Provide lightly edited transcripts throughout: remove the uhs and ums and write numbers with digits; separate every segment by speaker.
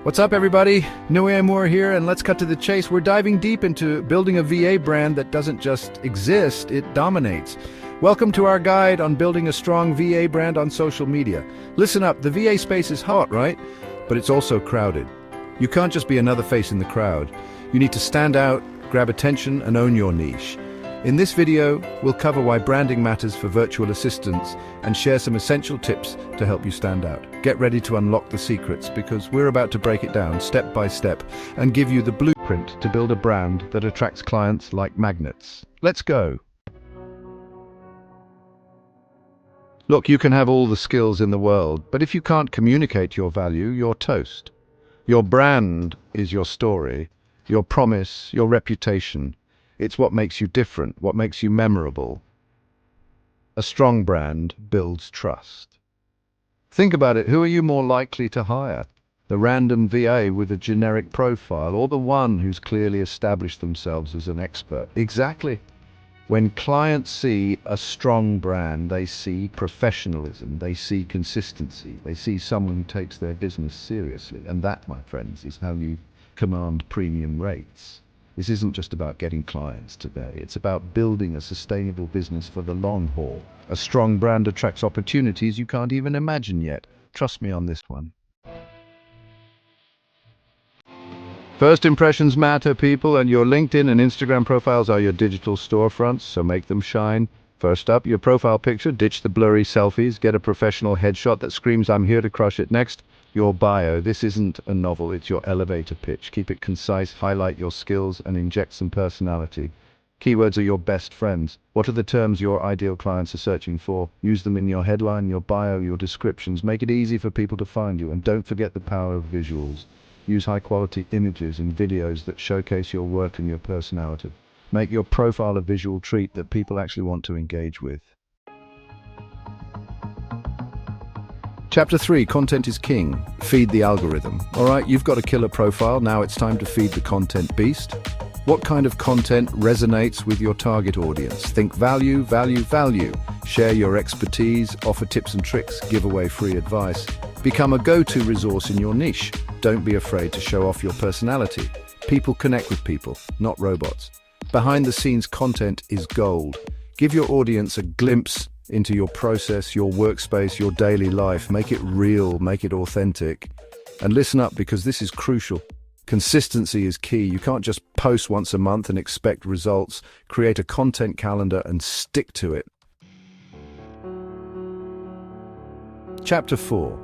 Speaker 1: What's up, everybody? Noe Moore here, and let's cut to the chase. We're diving deep into building a VA brand that doesn't just exist, it dominates. Welcome to our guide on building a strong VA brand on social media. Listen up, the VA space is hot, right? But it's also crowded. You can't just be another face in the crowd. You need to stand out, grab attention, and own your niche. In this video, we'll cover why branding matters for virtual assistants and share some essential tips to help you stand out. Get ready to unlock the secrets because we're about to break it down step by step and give you the blueprint to build a brand that attracts clients like magnets. Let's go. Look, you can have all the skills in the world, but if you can't communicate your value, you're toast. Your brand is your story, your promise, your reputation. It's what makes you different, what makes you memorable. A strong brand builds trust. Think about it, who are you more likely to hire? The random VA with a generic profile, or the one who's clearly established themselves as an expert? Exactly. When clients see a strong brand, they see professionalism, they see consistency, they see someone who takes their business seriously. And that, my friends, is how you command premium rates. This isn't just about getting clients today, it's about building a sustainable business for the long haul. A strong brand attracts opportunities you can't even imagine yet. Trust me on this one. First impressions matter, people, and your LinkedIn and Instagram profiles are your digital storefronts, so make them shine. First up, your profile picture, ditch the blurry selfies, get a professional headshot that screams, "I'm here to crush it." Next, your bio. This isn't a novel, it's your elevator pitch. Keep it concise, highlight your skills, and inject some personality. Keywords are your best friends. What are the terms your ideal clients are searching for? Use them in your headline, your bio, your descriptions. Make it easy for people to find you, and don't forget the power of visuals. Use high-quality images and videos that showcase your work and your personality. Make your profile a visual treat that people actually want to engage with. Chapter 3, Content is King. Feed the algorithm. All right, you've got a killer profile. Now it's time to feed the content beast. What kind of content resonates with your target audience? Think value, value, value. Share your expertise, offer tips and tricks, give away free advice. Become a go-to resource in your niche. Don't be afraid to show off your personality. People connect with people, not robots. Behind-the-scenes content is gold. Give your audience a glimpse into your process, your workspace, your daily life. Make it real, make it authentic. And listen up, because this is crucial. Consistency is key. You can't just post once a month and expect results. Create a content calendar and stick to it. Chapter 4.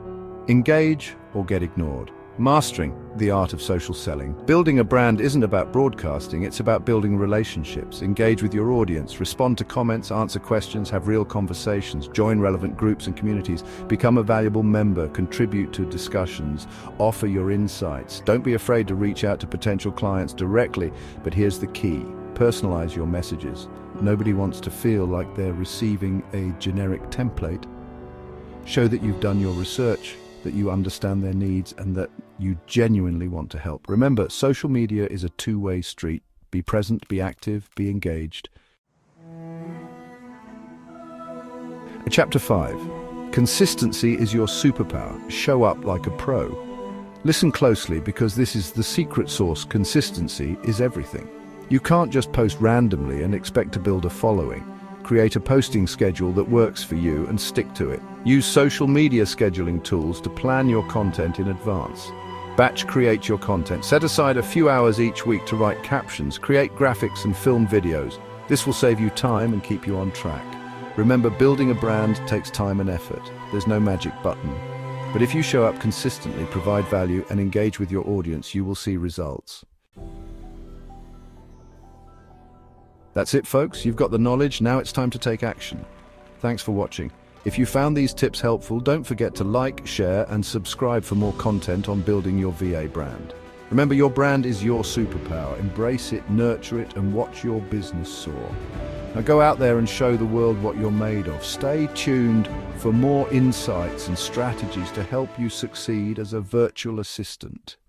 Speaker 1: Engage or get ignored. Mastering the art of social selling. Building a brand isn't about broadcasting, it's about building relationships. Engage with your audience, respond to comments, answer questions, have real conversations, join relevant groups and communities, become a valuable member, contribute to discussions, offer your insights. Don't be afraid to reach out to potential clients directly, but here's the key: personalize your messages. Nobody wants to feel like they're receiving a generic template. Show that you've done your research, that you understand their needs, and that you genuinely want to help. Remember, social media is a two-way street. Be present, be active, be engaged. Chapter 5. Consistency is your superpower. Show up like a pro. Listen closely, because this is the secret sauce. Consistency is everything. You can't just post randomly and expect to build a following. Create a posting schedule that works for you and stick to it. Use social media scheduling tools to plan your content in advance. Batch create your content. Set aside a few hours each week to write captions, create graphics and film videos. This will save you time and keep you on track. Remember, building a brand takes time and effort. There's no magic button. But if you show up consistently, provide value, and engage with your audience, you will see results. That's it, folks. You've got the knowledge. Now it's time to take action. Thanks for watching. If you found these tips helpful, don't forget to like, share, and subscribe for more content on building your VA brand. Remember, your brand is your superpower. Embrace it, nurture it, and watch your business soar. Now go out there and show the world what you're made of. Stay tuned for more insights and strategies to help you succeed as a virtual assistant.